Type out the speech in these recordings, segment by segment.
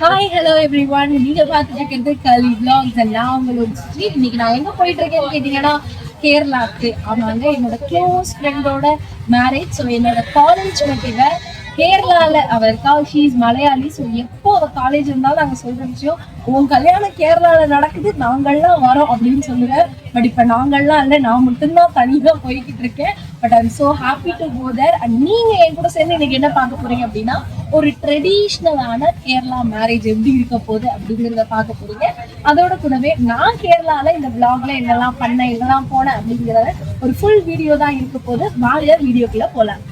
Hi hello every one, நீங்க பார்த்துட்டு இருக்கிறது கலி vlogs and நான் உங்களோட ஸ்ரீ. இன்னைக்கு நான் எங்க போயிட்டு இருக்கேன்னு கேட்டீங்கன்னா கேரளாக்கு. ஆமாங்க, என்னோட க்ளோஸ் ஃப்ரெண்டோட மேரேஜ். ஸோ என்னோட காலேஜ் மட்டும் கேரளால அவ இருக்கா. She is Malayali. ஸோ எப்போ அவ காலேஜ் இருந்தாலும் நாங்கள் சொல்ற விஷயம், உன் கல்யாணம் கேரளால நடக்குது, நாங்கள்லாம் வரோம் அப்படின்னு சொல்லுவேன். பட் இப்போ நாங்கள்லாம் இல்லை, நான் மட்டும்தான் தனியாக போய்கிட்டு இருக்கேன். But I am so happy to go there. And நீங்க என் கூட சேர்ந்து இன்னைக்கு என்ன பார்க்க போறீங்க அப்படின்னா, ஒரு ட்ரெடிஷ்னலான கேரளா மேரேஜ் எப்படி இருக்க போகுது அப்படிங்கிறத பார்க்க போறீங்க. அதோட கூடவே நான் கேரளால இந்த vlogல என்னெல்லாம் பண்ணேன், இதெல்லாம் போனேன் அப்படிங்கிறத ஒரு ஃபுல் வீடியோ தான் இருக்க போகுது. வாங்க வீடியோக்குள்ள போலாம்.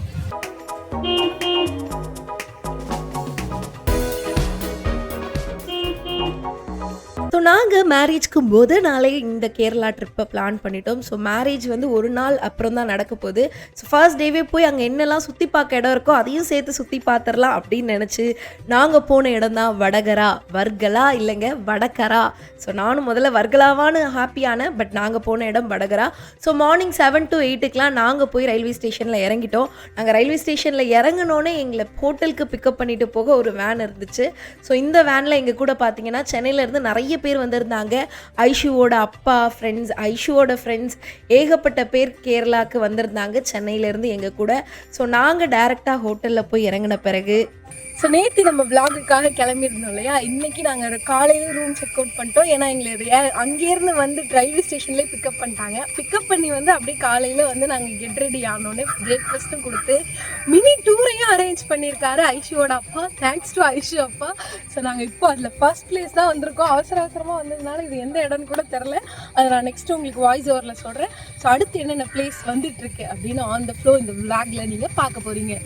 ஸோ நாங்கள் மேரேஜ்க்கு முதல் நாளே இந்த கேரளா ட்ரிப்பை பிளான் பண்ணிட்டோம். ஸோ மேரேஜ் வந்து ஒரு நாள் அப்புறம் தான் நடக்க போகுது. ஸோ ஃபர்ஸ்ட் டேவே போய் அங்கே என்னெல்லாம் சுற்றி பார்க்க இடம் இருக்கோ அதையும் சேர்த்து சுற்றி பார்த்துடலாம் அப்படின்னு நினச்சி நாங்கள் போன இடம் தான் வடகரா. வர்கலா இல்லைங்க, வடகரா. ஸோ நானும் முதல்ல வர்கலாவான்னு ஹாப்பியான, பட் நாங்கள் போன இடம் வடகரா. ஸோ மார்னிங் 7 to 8 நாங்கள் போய் ரயில்வே ஸ்டேஷனில் இறங்கிட்டோம். நாங்கள் ரயில்வே ஸ்டேஷனில் இறங்கினோன்னே எங்களை ஹோட்டலுக்கு பிக்கப் பண்ணிட்டு போக ஒரு வேன் இருந்துச்சு. ஸோ இந்த வேனில் எங்கள் கூட பார்த்தீங்கன்னா சென்னையிலேருந்து நிறைய பேர் வந்திருந்தாங்க. ஐஷுவோட அப்பா ஃப்ரெண்ட்ஸ், ஐஷுவோட ஃப்ரெண்ட்ஸ், ஏகப்பட்ட பேர் கேரளாவுக்கு வந்திருந்தாங்க சென்னையிலேருந்து எங்கள் கூட. ஸோ நாங்கள் டைரெக்டாக ஹோட்டலில் போய் இறங்கின பிறகு ஸோ நேற்று நம்ம விளாகுக்காக கிளம்பியிருந்தோம் இல்லையா, இன்றைக்கி நாங்கள் காலையில் ரூம் செக் அவுட் பண்ணிட்டோம். ஏன்னா எங்களை அங்கேருந்து வந்து ரயில்வே ஸ்டேஷன்லேயே பிக்கப் பண்ணிட்டாங்க. பிக்கப் பண்ணி வந்து அப்படியே காலையில் வந்து நாங்கள் கெட் ரெடி ஆனோடனே பிரேக்ஃபாஸ்ட்டும் கொடுத்து மினி டூரையும் அரேஞ்ச் பண்ணியிருக்காரு ஐஷுவோட அப்பா. தேங்க்ஸ் டு ஐஷு அப்பா. ஸோ நாங்கள் இப்போ அதில் ஃபர்ஸ்ட் பிளேஸ் தான் வந்திருக்கோம். அவசரமாக வந்ததுனால இது எந்த இடம்னு கூட தெரில. அதை நான் நெக்ஸ்ட்டு உங்களுக்கு வாய்ஸ் ஓவரில் சொல்கிறேன். ஸோ அடுத்து என்னென்ன பிளேஸ் வந்துட்டுருக்கு அப்படின்னு ஆன் த ஃப்ளோ இந்த விளாகில் நீங்கள் பார்க்க போகிறீங்க.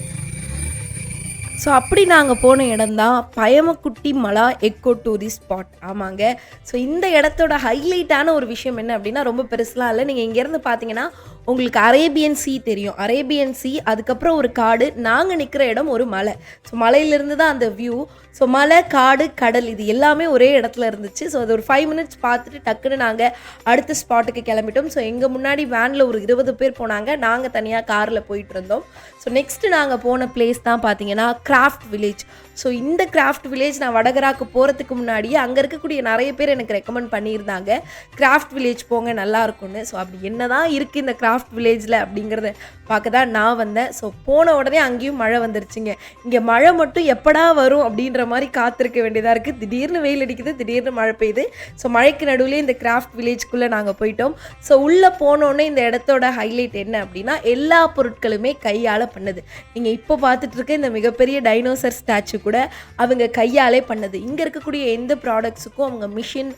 ஸோ அப்படி நாங்கள் போன இடம் தான் பயமக்குட்டி மலா எக்கோ டூரிஸ்ட் ஸ்பாட். ஆமாங்க. ஸோ இந்த இடத்தோட ஹைலைட்டான ஒரு விஷயம் என்ன அப்படின்னா, ரொம்ப பெருசுலாம் இல்லை. நீங்கள் இங்கேருந்து பார்த்தீங்கன்னா உங்களுக்கு அரேபியன் சீ தெரியும். அரேபியன் சீ, அதுக்கப்புறம் ஒரு காடு, நாங்கள் நிற்கிற இடம் ஒரு மலை. ஸோ மலையிலேருந்து தான் அந்த வியூ. ஸோ மலை, காடு, கடல் இது எல்லாமே ஒரே இடத்துல இருந்துச்சு. ஸோ அது ஒரு 5 minutes பார்த்துட்டு டக்குன்னு நாங்கள் அடுத்த ஸ்பாட்டுக்கு கிளம்பிட்டோம். ஸோ எங்கள் முன்னாடி வேனில் ஒரு 20 பேர் போனாங்க, நாங்கள் தனியாக காரில் போயிட்டு இருந்தோம். ஸோ நெக்ஸ்ட்டு நாங்கள் போன பிளேஸ் தான் பார்த்தீங்கன்னா கிராஃப்ட் வில்லேஜ். ஸோ இந்த கிராஃப்ட் வில்லேஜ் நான் வடகராக்கு போகிறதுக்கு முன்னாடியே அங்கே இருக்கக்கூடிய நிறைய பேர் எனக்கு ரெக்கமெண்ட் பண்ணியிருந்தாங்க, கிராஃப்ட் வில்லேஜ் போங்க நல்லா இருக்கும்னு. ஸோ அப்படி என்ன தான் இருக்குது இந்த கிராஃப்ட் வில்லேஜில் அப்படிங்கிறத பார்க்க தான் நான் வந்தேன். ஸோ போன உடனே அங்கேயும் மழை வந்துருச்சுங்க. இங்கே மழை மட்டும் எப்படா வரும் அப்படின்ற மாதிரி காத்திருக்க வேண்டியதாக இருக்குது. திடீர்னு வெயில் அடிக்குது, திடீர்னு மழை பெய்யுது. ஸோ மழைக்கு நடுவில் இந்த கிராஃப்ட் வில்லேஜ்குள்ளே நாங்கள் போயிட்டோம். ஸோ உள்ளே போனோடனே இந்த இடத்தோட ஹைலைட் என்ன அப்படின்னா, எல்லா பொருட்களுமே கையால் பண்ணது. நீங்கள் இப்போ பார்த்துட்டு இருக்க இந்த மிகப்பெரிய டைனோசர் ஸ்டாச்சு கூட அவங்க கையாலே பண்ணது. இங்கே இருக்கக்கூடிய எந்த ப்ராடக்ட்ஸுக்கும் அவங்க மிஷின்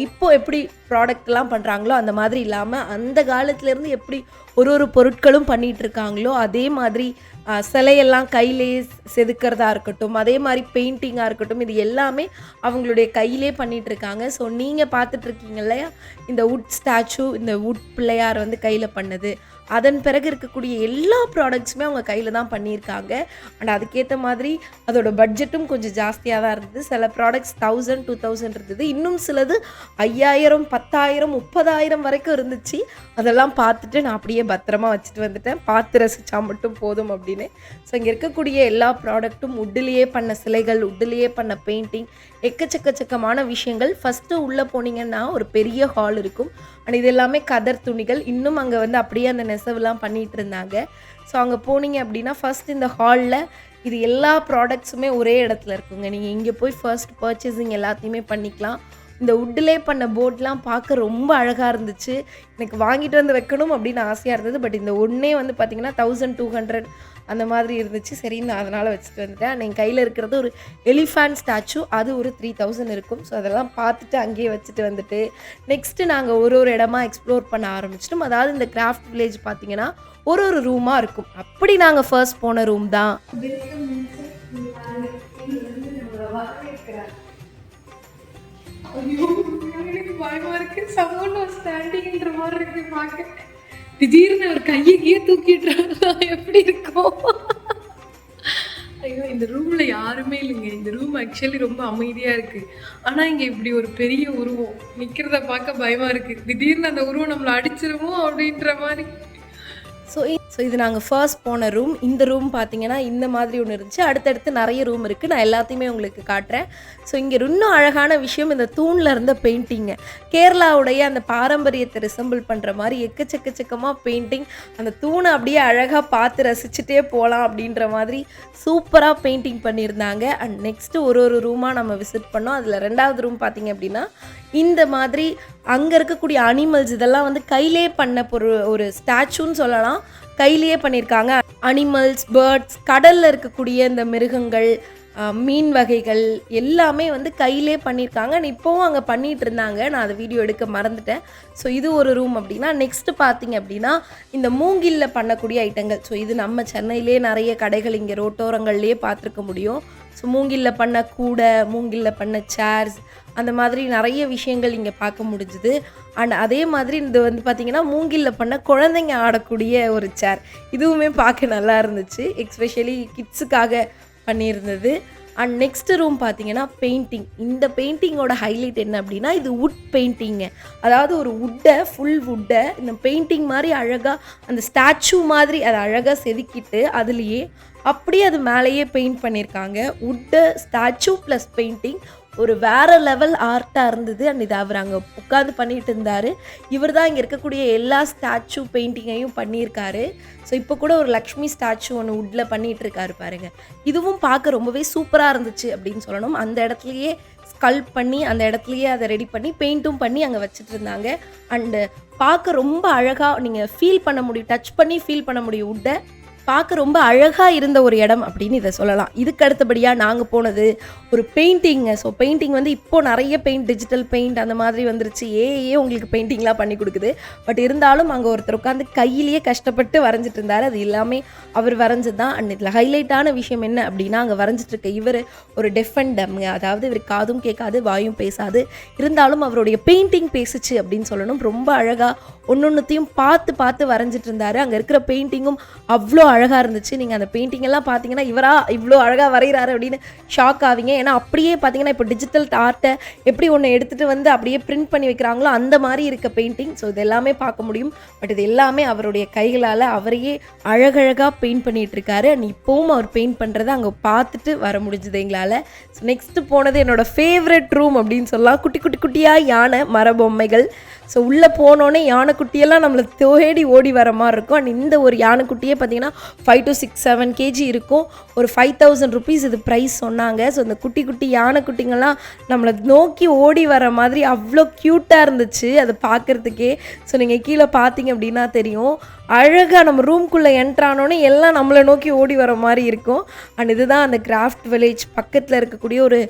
இப்போ எப்படி ப்ராடக்ட்லாம் பண்ணுறாங்களோ அந்த மாதிரி இல்லாமல் அந்த காலத்துலேருந்து எப்படி ஒரு பொருட்களும் பண்ணிகிட்டு இருக்காங்களோ அதே மாதிரி சிலையெல்லாம் கையிலே செதுக்கிறதா இருக்கட்டும், அதே மாதிரி பெயிண்டிங்காக இருக்கட்டும், இது எல்லாமே அவங்களுடைய கையிலே பண்ணிகிட்ருக்காங்க. ஸோ நீங்கள் பார்த்துட்ருக்கீங்க இல்லையா இந்த வுட் ஸ்டாச்சு, இந்த வுட் பிள்ளையார் வந்து கையில் பண்ணது. அதன் பிறகு இருக்கக்கூடிய எல்லா ப்ராடக்ட்ஸுமே அவங்க கையில் தான் பண்ணியிருக்காங்க. அண்ட் அதுக்கேற்ற மாதிரி அதோட பட்ஜெட்டும் கொஞ்சம் ஜாஸ்தியாக தான் இருந்தது. சில ப்ராடக்ட்ஸ் 1000 2000 இருந்தது, இன்னும் சிலது 5000 10,000 30,000 வரைக்கும் இருந்துச்சு. அதெல்லாம் பார்த்துட்டு நான் அப்படியே பத்திரமா வச்சுட்டு வந்துட்டேன், பார்த்து ரசித்தா மட்டும் போதும் அப்படின்னு. ஸோ இங்கே இருக்கக்கூடிய எல்லா ப்ராடக்ட்டும் உட்டிலேயே பண்ண சிலைகள், உட்டிலேயே பண்ண பெயிண்டிங், எக்கச்சக்கமான விஷயங்கள். ஃபஸ்ட்டு உள்ளே போனீங்கன்னா ஒரு பெரிய ஹால் இருக்கும். அண்ட் இது எல்லாமே கதர் துணிகள். இன்னும் அங்கே வந்து அப்படியே அந்த நெசவுலாம் பண்ணிகிட்டு இருந்தாங்க. ஸோ அங்கே போனீங்க அப்படின்னா ஃபஸ்ட் இந்த ஹாலில் இது எல்லா ப்ராடக்ட்ஸுமே ஒரே இடத்துல இருக்குங்க. நீங்கள் இங்கே போய் ஃபர்ஸ்ட் பர்ச்சேசிங் எல்லாத்தையுமே பண்ணிக்கலாம். இந்த உட்டிலே பண்ண போர்ட்லாம் பார்க்க ரொம்ப அழகாக இருந்துச்சு. எனக்கு வாங்கிட்டு வந்து வைக்கணும் அப்படின்னு ஆசையாக இருந்தது. பட் இந்த ஒன்றே வந்து பார்த்திங்கன்னா 1200 அந்த மாதிரி இருந்துச்சு. சரின்னு நான் அதனால் வச்சுட்டு வந்துட்டேன். என் கையில் இருக்கிறது ஒரு எலிஃபேண்ட் ஸ்டாச்சு, அது ஒரு 3000 இருக்கும். ஸோ அதெல்லாம் பார்த்துட்டு அங்கேயே வச்சுட்டு வந்துட்டு நெக்ஸ்ட்டு நாங்கள் ஒரு இடமா எக்ஸ்ப்ளோர் பண்ண ஆரம்பிச்சிட்டோம். அதாவது இந்த கிராஃப்ட் வில்லேஜ் பார்த்திங்கன்னா ஒரு ரூமாக இருக்கும். அப்படி நாங்கள் ஃபர்ஸ்ட் போன ரூம் தான். பயமா இருக்கு, சமூக ஸ்டாண்டிங்ன்ற மாதிரி இருக்கு பார்க்க. திடீர்னு ஒரு கையை தூக்கிடுறாங்க, எப்படி இருக்கும்? ஐயோ, இந்த ரூம்ல யாருமே இல்லைங்க. இந்த ரூம் ஆக்சுவலி ரொம்ப அமைதியா இருக்கு. ஆனா இங்க இப்படி ஒரு பெரிய உருவம் நிக்கிறத பார்க்க பயமா இருக்கு. திடீர்னு அந்த உருவம் நம்மளை அடிச்சிருமோ அப்படின்ற மாதிரி. ஸோ ஸோ இது நாங்கள் ஃபர்ஸ்ட் போன ரூம். இந்த ரூம் பார்த்தீங்கன்னா இந்த மாதிரி ஒன்று இருந்துச்சு. அடுத்தடுத்து நிறைய ரூம் இருக்குது, நான் எல்லாத்தையுமே உங்களுக்கு காட்டுறேன். ஸோ இங்கே இன்னும் அழகான விஷயம் இந்த தூணில் இருந்த பெயிண்டிங்கு. கேரளாவுடைய அந்த பாரம்பரியத்தை ரிசம்பிள் பண்ணுற மாதிரி எக்கச்சக்கமாக பெயிண்டிங். அந்த தூணை அப்படியே அழகாக பார்த்து ரசிச்சுட்டே போகலாம் அப்படின்ற மாதிரி சூப்பராக பெயிண்டிங் பண்ணியிருந்தாங்க. அண்ட் நெக்ஸ்ட்டு ஒரு ரூமாக நம்ம விசிட் பண்ணோம். அதில் 2வது ரூம் பார்த்திங்க அப்படின்னா இந்த மாதிரி அங்கே இருக்கக்கூடிய அனிமல்ஸ் இதெல்லாம் வந்து கையிலே பண்ண ஒரு ஸ்டாச்சுன்னு சொல்லலாம். கையிலேயே பண்ணியிருக்காங்க. அனிமல்ஸ், பேர்ட்ஸ், கடலில் இருக்கக்கூடிய இந்த மிருகங்கள், மீன் வகைகள் எல்லாமே வந்து கையிலே பண்ணியிருக்காங்க. இப்போவும் அங்கே பண்ணிகிட்டு இருந்தாங்க, நான் அதை வீடியோ எடுக்க மறந்துட்டேன். ஸோ இது ஒரு ரூம் அப்படின்னா. நெக்ஸ்ட்டு பார்த்திங்க அப்படின்னா இந்த மூங்கில்ல பண்ணக்கூடிய ஐட்டங்கள். ஸோ இது நம்ம சென்னையிலே நிறைய கடைகள் இங்கே ரோட்டோரங்கள்லேயே பார்த்துருக்க முடியும். ஸோ மூங்கில்ல பண்ண கூடை, மூங்கில்ல பண்ண சேர்ஸ், அந்த மாதிரி நிறைய விஷயங்கள் இங்கே பார்க்க முடிஞ்சுது. அண்ட் அதே மாதிரி இது வந்து பார்த்திங்கன்னா மூங்கில்ல பண்ண குழந்தைங்க ஆடக்கூடிய ஒரு சேர். இதுவுமே பார்க்க நல்லா இருந்துச்சு, எக்ஸ்பெஷலி கிட்ஸுக்காக பண்ணியிருந்தது. அண்ட் நெக்ஸ்ட்டு ரூம் பார்த்திங்கன்னா பெயிண்டிங். இந்த பெயிண்டிங்கோட ஹைலைட் என்ன அப்படின்னா இது வுட் பெயிண்டிங்கு. அதாவது ஒரு வுட்டை, ஃபுல் வுட்டை இந்த பெயிண்டிங் மாதிரி அழகாக அந்த ஸ்டாச்சு மாதிரி அதை அழகாக செதுக்கிட்டு அதுலேயே அப்படியே அது மேலேயே பெயிண்ட் பண்ணியிருக்காங்க. வுட்டு, ஸ்டாச்சு ப்ளஸ் பெயிண்டிங் ஒரு வேறு லெவல் ஆர்ட்டாக இருந்தது. அண்ட் இது அவர் அங்கே உட்காந்து பண்ணிகிட்டு இருந்தார். இவர் தான் இங்கே இருக்கக்கூடிய எல்லா ஸ்டாச்சு பெயிண்டிங்கையும் பண்ணியிருக்காரு. ஸோ இப்போ கூட ஒரு லக்ஷ்மி ஸ்டாச்சு ஒன்று வுட்டில் பண்ணிகிட்டு இருக்காரு பாருங்கள். இதுவும் பார்க்க ரொம்பவே சூப்பராக இருந்துச்சு அப்படின்னு சொல்லணும். அந்த இடத்துலையே ஸ்கல்ப் பண்ணி அந்த இடத்துலையே அதை ரெடி பண்ணி பெயிண்ட்டும் பண்ணி அங்கே வச்சுட்டு இருந்தாங்க. அண்டு பார்க்க ரொம்ப அழகாக நீங்கள் ஃபீல் பண்ண முடியும், டச் பண்ணி ஃபீல் பண்ண முடியும். வுட்டை பார்க்க ரொம்ப அழகாக இருந்த ஒரு இடம் அப்படின்னு இதை சொல்லலாம். இதுக்கு அடுத்தபடியாக நாங்கள் போனது ஒரு பெயிண்டிங்கு. ஸோ பெயிண்டிங் வந்து இப்போது நிறைய பெயிண்ட், டிஜிட்டல் பெயிண்ட் அந்த மாதிரி வந்துருச்சு. உங்களுக்கு பெயிண்டிங்லாம் பண்ணி கொடுக்குது. பட் இருந்தாலும் அங்கே ஒருத்தர் உட்காந்து கையிலேயே கஷ்டப்பட்டு வரைஞ்சிட்டு இருந்தார். அது எல்லாமே அவர் வரைஞ்சது தான். அண்ட் இதில் ஹைலைட்டான விஷயம் என்ன அப்படின்னா அங்கே வரைஞ்சிட்டு இருக்க இவர் ஒரு டெஃப் அண்ட் டம்ங்க. அதாவது இவர் காதும் கேட்காது, வாயும் பேசாது. இருந்தாலும் அவருடைய பெயிண்டிங் பேசுச்சு அப்படின்னு சொல்லணும். ரொம்ப அழகாக ஒன்னொன்னுத்தையும் பார்த்து வரைஞ்சிட்டு இருந்தார். அங்கே இருக்கிற பெயிண்டிங்கும் அவ்வளோ அழகாக இருந்துச்சு. நீங்கள் அந்த பெயிண்டிங் எல்லாம் பார்த்தீங்கன்னா இவரா இவ்வளோ அழகாக வரைகிறாரு அப்படின்னு ஷாக் ஆவீங்க. ஏன்னா அப்படியே பார்த்தீங்கன்னா இப்போ டிஜிட்டல் ஆர்ட்டை எப்படி ஒன்று எடுத்துகிட்டு வந்து அப்படியே பிரிண்ட் பண்ணி வைக்கிறாங்களோ அந்த மாதிரி இருக்க பெயிண்டிங். ஸோ இது எல்லாமே பார்க்க முடியும். பட் இது எல்லாமே அவருடைய கைகளால் அவரையே அழகழகாக பெயிண்ட் பண்ணிகிட்டு இருக்காரு. அண்ட் இப்போவும் அவர் பெயிண்ட் பண்ணுறதை அங்கே பார்த்துட்டு வர முடிஞ்சுது எங்களால். ஸோ நெக்ஸ்ட்டு போனது என்னோடய ஃபேவரட் ரூம் அப்படின்னு சொல்லலாம். குட்டியாக யானை மரபொம்மைகள். ஸோ உள்ளே போனோன்னே யானைக்குட்டியெல்லாம் நம்மளை தேடி ஓடி வர மாதிரி இருக்கும். அண்ட் இந்த ஒரு யானைக்குட்டியே பார்த்தீங்கன்னா 5 to 6, 7 kg இருக்கும். ஒரு 5000 rupees இது ப்ரைஸ் சொன்னாங்க. ஸோ இந்த குட்டி யானைக்குட்டிங்கெல்லாம் நம்மளை நோக்கி ஓடி வர மாதிரி அவ்வளோ க்யூட்டாக இருந்துச்சு அதை பார்க்குறதுக்கே. ஸோ நீங்கள் கீழே பார்த்தீங்க அப்படின்னா தெரியும், அழகாக நம்ம ரூம்குள்ளே என்ட்ரானோன்னே எல்லாம் நம்மளை நோக்கி ஓடி வர மாதிரி இருக்கும். அண்ட் இதுதான் அந்த கிராஃப்ட் வில்லேஜ் பக்கத்தில் இருக்கக்கூடிய ஒரு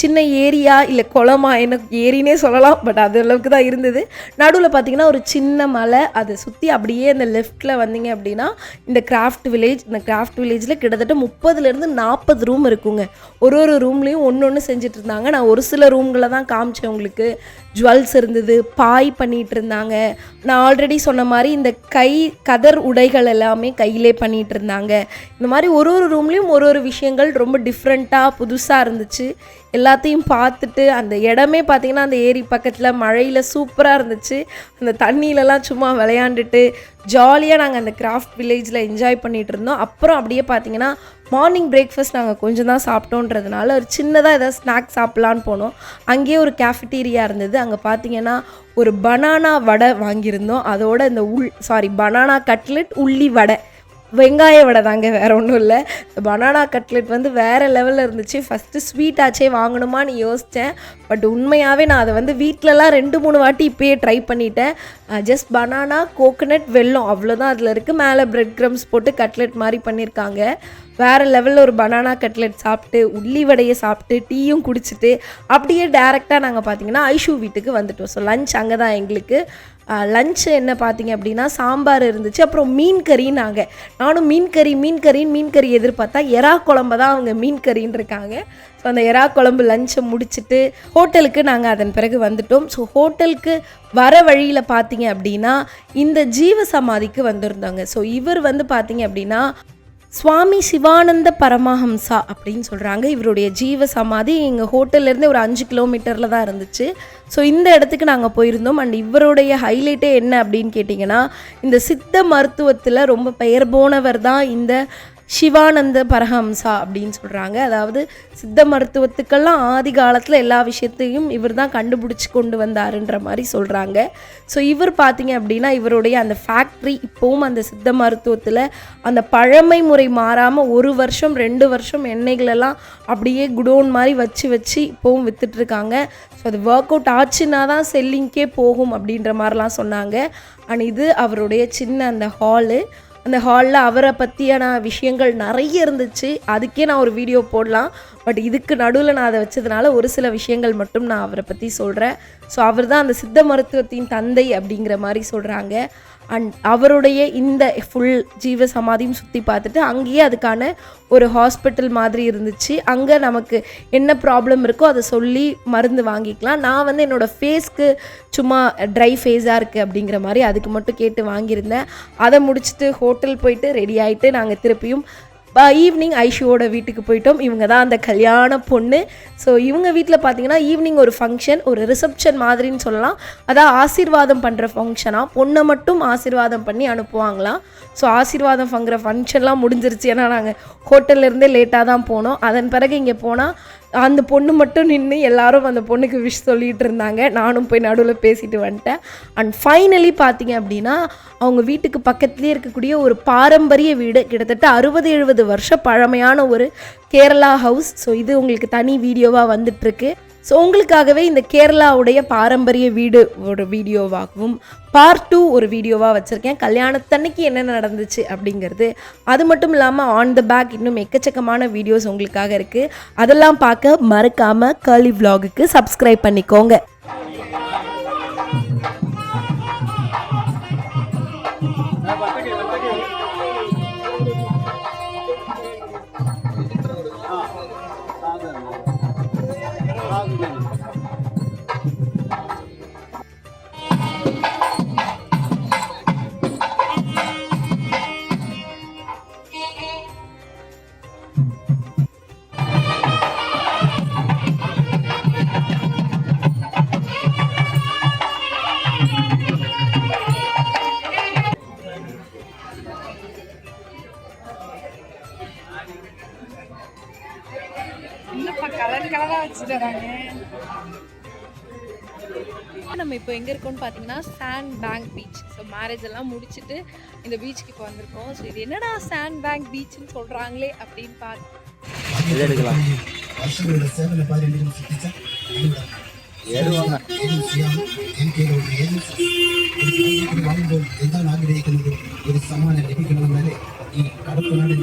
சின்ன ஏரியா, இல்லை குளமா, எனக்கு ஏரினே சொல்லலாம். பட் அது அளவுக்கு தான் இருந்தது. நடுவில் பார்த்திங்கன்னா ஒரு சின்ன மலை, அதை சுற்றி அப்படியே அந்த லெஃப்டில் வந்தீங்க அப்படின்னா இந்த கிராஃப்ட் வில்லேஜ். இந்த கிராஃப்ட் வில்லேஜில் கிட்டத்தட்ட 30 to 40 ரூம் இருக்குங்க. ஒரு ரூம்லேயும் ஒன்று செஞ்சுட்டு இருந்தாங்க. நான் ஒரு சில ரூம்களை தான் காமிச்சேன் உங்களுக்கு. ஜுவல்ஸ் இருந்தது, பாய் பண்ணிகிட்டு இருந்தாங்க. நான் ஆல்ரெடி சொன்ன மாதிரி இந்த கதர் உடைகள் எல்லாமே கையிலே பண்ணிகிட்டு இருந்தாங்க. இந்த மாதிரி ஒரு ரூம்லேயும் ஒரு விஷயங்கள் ரொம்ப டிஃப்ரெண்ட்டாக புதுசாக இருந்துச்சு. எல்லாத்தையும் பார்த்துட்டு அந்த இடமே பார்த்திங்கன்னா அந்த ஏரி பக்கத்தில் மழையில் சூப்பராக இருந்துச்சு. அந்த தண்ணியிலலாம் சும்மா விளையாண்டுட்டு ஜாலியாக நாங்கள் அந்த கிராஃப்ட் வில்லேஜில் என்ஜாய் பண்ணிகிட்டு இருந்தோம். அப்புறம் அப்படியே பார்த்திங்கன்னா மார்னிங் பிரேக்ஃபாஸ்ட் நாங்கள் கொஞ்சம் தான் சாப்பிட்டோன்றதுனால ஒரு சின்னதாக ஏதாவது ஸ்நாக்ஸ் சாப்பிட்லான்னு போனோம். அங்கேயே ஒரு கேஃபிட்டீரியா இருந்தது. அங்கே பார்த்திங்கன்னா ஒரு பனானா வடை வாங்கியிருந்தோம். அதோட இந்த பனானா கட்லெட், உள்ளி வடை, வெங்காய வடை தாங்க, வேறு ஒன்றும் இல்லை. பனானா கட்லெட் வந்து வேறு லெவலில் இருந்துச்சு. ஃபஸ்ட்டு ஸ்வீட்டாச்சே வாங்கணுமான்னு யோசித்தேன். பட் உண்மையாகவே நான் அதை வந்து வீட்டிலலாம் 2-3 வாட்டி இப்போயே ட்ரை பண்ணிட்டேன். ஜஸ்ட் பனானா, கோகனட், வெல்லம் அவ்வளோதான் அதில் இருக்குது. மேலே பிரெட் க்ரம்ஸ் போட்டு கட்லெட் மாதிரி பண்ணியிருக்காங்க. வேறு லெவலில் ஒரு பனானா கட்லெட் சாப்பிட்டு, உள்ளி வடையை சாப்பிட்டு, டீயும் குடிச்சிட்டு அப்படியே டேரெக்டாக நாங்கள் பார்த்திங்கன்னா ஐஷு வீட்டுக்கு வந்துட்டோம். ஸோ லஞ்ச் அங்கே தான் எங்களுக்கு. லஞ்சு என்ன பார்த்தீங்க அப்படின்னா சாம்பார் இருந்துச்சு, அப்புறம் மீன் கறின்னாங்க. நானும் மீன் கறி எதிர்பார்த்தா எறா குழம்பு தான் அவங்க மீன் கறின்னு இருக்காங்க. ஸோ அந்த எறா குழம்பு லஞ்சை முடிச்சுட்டு ஹோட்டலுக்கு நாங்கள் அதன் பிறகு வந்துட்டோம். ஸோ ஹோட்டலுக்கு வர வழியில் பார்த்தீங்க அப்படின்னா இந்த ஜீவ சமாதிக்கு வந்திருந்தாங்க. ஸோ இவர் வந்து பார்த்தீங்க அப்படின்னா சுவாமி சிவானந்த பரமஹம்சா அப்படின்னு சொல்கிறாங்க. இவருடைய ஜீவ சமாதி எங்கள் ஹோட்டல்லேருந்து ஒரு 5 கிலோமீட்டரில் தான் இருந்துச்சு. ஸோ இந்த இடத்துக்கு நாங்கள் போயிருந்தோம். அண்ட் இவருடைய ஹைலைட்டே என்ன அப்படின்னு கேட்டிங்கன்னா, இந்த சித்த மருத்துவத்தில் ரொம்ப பெயர் போனவர் தான் இந்த சிவானந்த பரமஹம்சா அப்படின்னு சொல்கிறாங்க. அதாவது சித்த மருத்துவத்துக்கெல்லாம் ஆதி காலத்தில் எல்லா விஷயத்தையும் இவர் தான் கண்டுபிடிச்சி கொண்டு வந்தாருன்ற மாதிரி சொல்கிறாங்க. ஸோ இவர் பார்த்தீங்க அப்படின்னா இவருடைய அந்த ஃபேக்ட்ரி இப்போவும் அந்த சித்த மருத்துவத்தில் அந்த பழமை முறை மாறாமல் 1 வருஷம் 2 வருஷம் எண்ணெய்களெல்லாம் அப்படியே குடோன் மாதிரி வச்சு இப்போவும் விற்றுட்ருக்காங்க. ஸோ அது ஒர்க் அவுட் ஆச்சுன்னா தான் செல்லிங்க்கே போகும் அப்படின்ற மாதிரிலாம் சொன்னாங்க. அண்ட் இது அவருடைய சின்ன அந்த ஹாலு. அந்த ஹாலில் அவரை பற்றியான விஷயங்கள் நிறைய இருந்துச்சு. அதுக்கே நான் ஒரு வீடியோ போடலாம். பட் இதுக்கு நடுவில் நான் அதை வச்சதுனால ஒரு சில விஷயங்கள் மட்டும் நான் அவரை பற்றி சொல்கிறேன். ஸோ அவர் தான் அந்த சித்த மருத்துவத்தின் தந்தை அப்படிங்கிற மாதிரி சொல்கிறாங்க. அண்ட் அவருடைய இந்த ஃபுல் ஜீவ சமாதியும் சுற்றி பார்த்துட்டு அங்கேயே அதுக்கான ஒரு ஹாஸ்பிட்டல் மாதிரி இருந்துச்சு. அங்கே நமக்கு என்ன ப்ராப்ளம் இருக்கோ அதை சொல்லி மருந்து வாங்கிக்கலாம். நான் வந்து என்னோடய ஃபேஸ்க்கு சும்மா ட்ரை ஃபேஸாக இருக்குது அப்படிங்கிற மாதிரி அதுக்கு மட்டும் கேட்டு வாங்கியிருந்தேன். அதை முடிச்சுட்டு ஹோட்டல் போயிட்டு ரெடி ஆகிட்டு நாங்கள் திருப்பியும் ஈவினிங் ஐஷுவோட வீட்டுக்கு போயிட்டோம். இவங்க தான் அந்த கல்யாண பொண்ணு. ஸோ இவங்க வீட்டில் பார்த்தீங்கன்னா ஈவினிங் ஒரு ஃபங்க்ஷன், ஒரு ரிசப்ஷன் மாதிரின்னு சொல்லலாம். அதான் ஆசீர்வாதம் பண்ணுற ஃபங்க்ஷனாக பொண்ணை மட்டும் ஆசீர்வாதம் பண்ணி அனுப்புவாங்களாம். ஸோ ஆசீர்வாதம் பண்ணுற ஃபங்க்ஷன்லாம் முடிஞ்சிருச்சு. ஏன்னா நாங்கள் ஹோட்டல்லேருந்தே லேட்டாக தான் போனோம். அதன் பிறகு இங்கே போனால் அந்த பொண்ணு மட்டும் நின்று எல்லாரும் அந்த பொண்ணுக்கு விஷ் சொல்லிகிட்டு இருந்தாங்க. நானும் போய் நடுவில் பேசிட்டு வந்துட்டேன். அண்ட் ஃபைனலி பார்த்தீங்க அப்படின்னா அவங்க வீட்டுக்கு பக்கத்துலேயே இருக்கக்கூடிய ஒரு பாரம்பரிய வீடு, கிட்டத்தட்ட 60-70 வருஷம் பழமையான ஒரு கேரளா ஹவுஸ். ஸோ இது உங்களுக்கு தனி வீடியோவாக வந்துட்டுருக்கு. ஸோ உங்களுக்காகவே இந்த கேரளாவுடைய பாரம்பரிய வீடு ஒரு வீடியோவாகவும் பார்ட் 2 ஒரு வீடியோவாக வச்சுருக்கேன். கல்யாணத்தன்னைக்கு என்னென்ன நடந்துச்சு அப்படிங்கிறது. அது மட்டும் இல்லாமல் ஆன் த பேக் இன்னும் எக்கச்சக்கமான வீடியோஸ் உங்களுக்காக இருக்குது. அதெல்லாம் பார்க்க மறக்காமல் கர்லி vlogக்கு சப்ஸ்கிரைப் பண்ணிக்கோங்க. நம்ம இப்போ எங்கே இருக்கோம்னு பார்த்தீங்கன்னா sand bank beach. So marriage எல்லாம் முடிச்சுட்டு இந்த பீச்சுக்கு இப்போ வந்திருக்கோம். ஸோ இது என்னடா சாண்ட் பேங்க் பீச்சுன்னு சொல்கிறாங்களே அப்படின்னு பார்த்து ഒരു സമ്മാനം ലഭിക്കണമെന്നാലേ ഈ കടപ്പനാട്